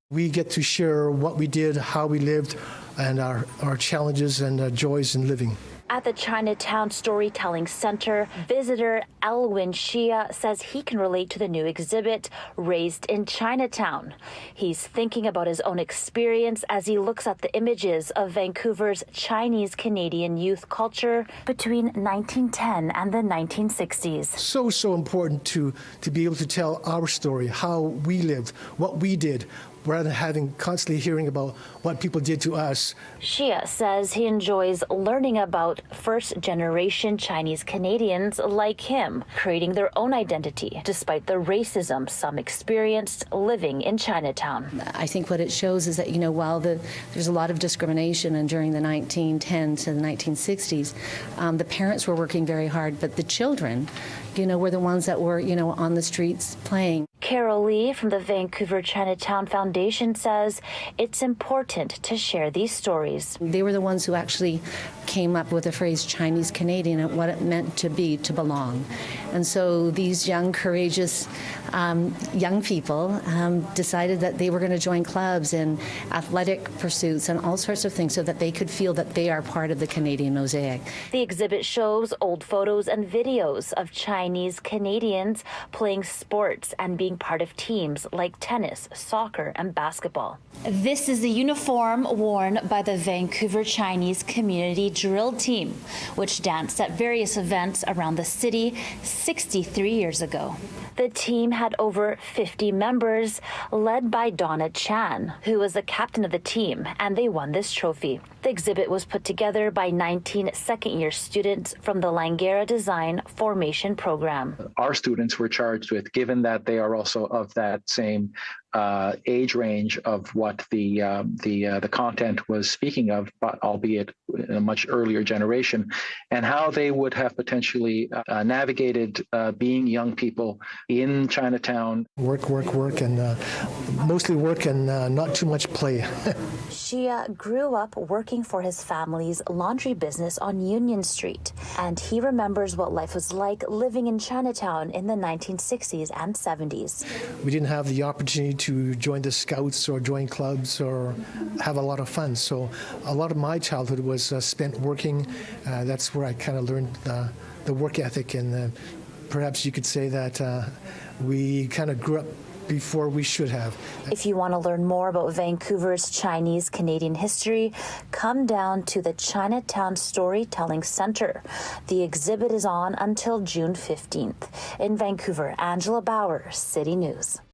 We get to share what we did, how we lived, and our challenges and joys in living. At the Chinatown Storytelling Center, visitor Elwin Shia says he can relate to the new exhibit, Raised in Chinatown. He's thinking about his own experience as he looks at the images of Vancouver's Chinese-Canadian youth culture between 1910 and the 1960s. So important to be able to tell our story, how we lived, what we did, rather than having constantly hearing about what people did to us. Shia says he enjoys learning about first-generation Chinese Canadians like him, creating their own identity despite the racism some experienced living in Chinatown. I think what it shows is that, while there's a lot of discrimination, and during the 1910s to the 1960s, the parents were working very hard, but the children, were the ones that were, on the streets playing. Carol Lee from the Vancouver Chinatown Foundation says it's important to share these stories. They were the ones who actually came up with the phrase Chinese Canadian and what it meant to be, to belong. And so these young, courageous young people decided that they were going to join clubs and athletic pursuits and all sorts of things so that they could feel that they are part of the Canadian mosaic. The exhibit shows old photos and videos of Chinese Canadians playing sports and being part of teams like tennis, soccer, and basketball. This is the uniform worn by the Vancouver Chinese Community Drill Team, which danced at various events around the city 63 years ago. The team had over 50 members, led by Donna Chan, who was the captain of the team, and they won this trophy. The exhibit was put together by 19 second-year students from the Langara Design Formation Program. Our students were charged with, given that they are also of that same age range of what the content was speaking of, but albeit in a much earlier generation, and how they would have potentially navigated being young people in Chinatown. Work, and mostly work and not too much play. Shia grew up working for his family's laundry business on Union Street, and he remembers what life was like living in Chinatown in the 1960s and 70s. We didn't have the opportunity to join the Scouts or join clubs or have a lot of fun. So a lot of my childhood was spent working. That's where I kind of learned the work ethic, and perhaps you could say that we kind of grew up before we should have. If you want to learn more about Vancouver's Chinese Canadian history, come down to the Chinatown Storytelling Center. The exhibit is on until June 15th. In Vancouver, Angela Bauer, City News.